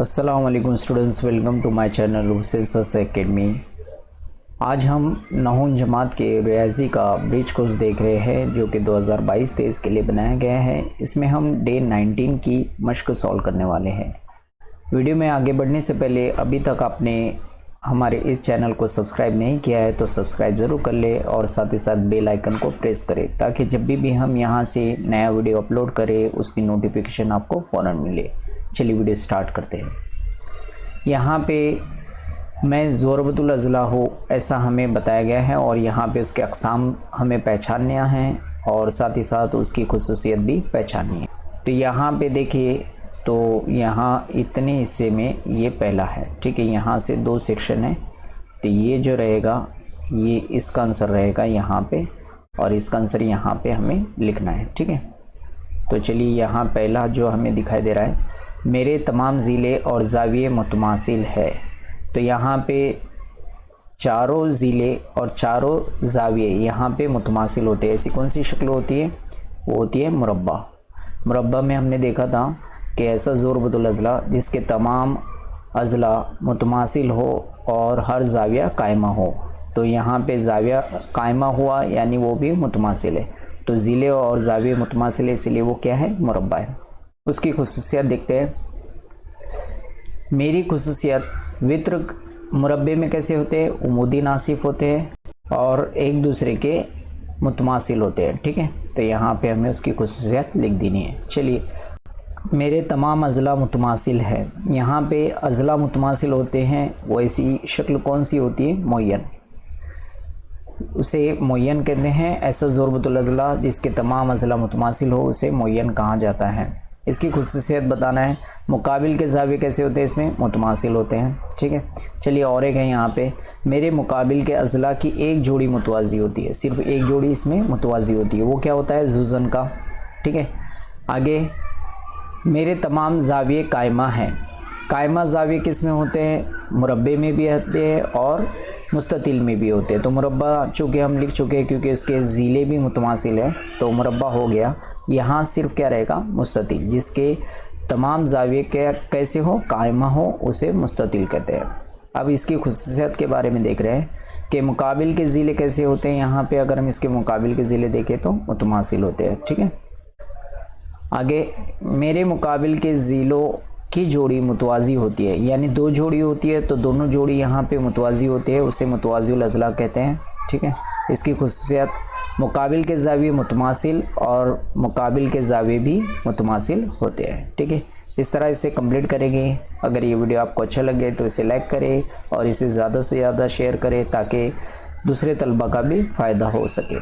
अस्सलामुअलैकुम students, welcome to my channel Hussain academy. आज हम नहुन जमात के रियाजी का ब्रिज कोर्स देख रहे हैं जो कि 2022-23 के लिए बनाया गया है। इसमें हम डे 19 की मश्क सॉल्व करने वाले हैं। वीडियो में आगे बढ़ने से पहले अभी तक आपने हमारे इस चैनल को सब्सक्राइब नहीं किया है तो सब्सक्राइब ज़रूर कर ले और साथ ही साथ बेल आइकन को प्रेस करें ताकि जब भी हम यहाँ से नया वीडियो अपलोड करें उसकी नोटिफिकेशन आपको फ़ौरन मिले। चलिए वीडियो स्टार्ट करते हैं। यहाँ पे मैं ज़ोरबतुल अज़ला हूँ ऐसा हमें बताया गया है और यहाँ पे उसके अक़साम हमें पहचानना है और साथ ही साथ उसकी खुसूसियत भी पहचाननी है। तो यहाँ पे देखिए, तो यहाँ इतने हिस्से में ये पहला है, ठीक है। यहाँ से 2 सेक्शन है, तो ये जो रहेगा ये इसका आंसर रहेगा यहाँ पे और इसका आंसर यहाँ पे हमें लिखना है, ठीक है। तो चलिए यहाँ पहला जो हमें दिखाई दे रहा है, मेरे तमाम ज़िले और ज़ाविये मुतमासिल है। तो यहाँ पे चारों ज़िले और चारों ज़ाविये यहाँ पे मुतमासिल होते हैं। ऐसी कौन सी शक्ल होती है? वो होती है मुरब्बा। मुरब्बा में हमने देखा था कि ऐसा ज़ोरबतुल अज़ला जिसके तमाम अज़ला मुतमासिल हो और हर ज़ाविया कायमा हो। तो यहाँ पे ज़ाविया कायमा हुआ यानी वो भी मुतमासिल है। तो ज़िले और ज़ाविये मुतमासिल है, इसलिए वो क्या है? मुरब्बा है। उसकी खुसूसियत देखते हैं। मेरी खुसूसियत वित्र मुरब्बे में कैसे होते हैं? उमूदी नासिफ होते हैं और एक दूसरे के मुतमासिल होते हैं, ठीक है। तो यहाँ पे हमें उसकी खुसूसियत लिख देनी है। चलिए, मेरे तमाम अज़ला मुतमासिल है। यहाँ पे अज़ला मुतमासिल होते हैं, वो ऐसी शक्ल कौन सी होती है? मुय्यन। उसे मुय्यन कहते हैं। ऐसा ज़ोरबतुल अज़ला जिसके तमाम अज़ला मुतमासिल हो उसे मुय्यन कहा जाता है। इसकी खुसूसियत बताना है। मुकाबिल के ज़ाविये कैसे होते हैं? इसमें मुतमासिल होते हैं, ठीक है। चलिए और एक है यहाँ पे, मेरे मुकाबिल के अज़ला की एक जोड़ी मुतवाज़ी होती है। सिर्फ एक जोड़ी इसमें मुतवाज़ी होती है, वो क्या होता है? जुज़न का, ठीक है। आगे, मेरे तमाम ज़ाविये कायमा हैं। कायमा ज़ाविये किस में होते हैं? मुरब्बे में भी होते हैं और मुस्ततिल में भी होते हैं। तो मुरब्बा चूँकि हम लिख चुके हैं क्योंकि इसके ज़िले भी मुतमासिल है तो मुरब्बा हो गया। यहाँ सिर्फ क्या रहेगा? मुस्ततिल। जिसके तमाम ज़ाविये के कैसे हो? कायमा हो, उसे मुस्ततिल कहते हैं। अब इसकी खुसूसियत के बारे में देख रहे हैं कि मुकाबिल के ज़िले कैसे होते हैं। यहाँ पे अगर हम इसके मुकाबिल के ज़िले देखें तो मुतमासिल होते हैं, ठीक है। आगे, मेरे मुकाबिल के ज़िलों की जोड़ी मुतवाज़ी होती है, यानी 2 जोड़ी होती है तो दोनों जोड़ी यहाँ पे मुतवाज़ी होती है, उसे मुतवाज़िउल अज़ला कहते हैं, ठीक है। इसकी खुसूसियत, मुकाबिल के ज़ाविये मुतमासिल और मुकाबिल के ज़ाविये भी मुतमासिल होते हैं, ठीक है। इस तरह इसे कंप्लीट करेंगे। अगर ये वीडियो आपको अच्छा लगे तो इसे लाइक करें और इसे ज़्यादा से ज़्यादा शेयर करें ताकि दूसरे तलबा का भी फ़ायदा हो सके।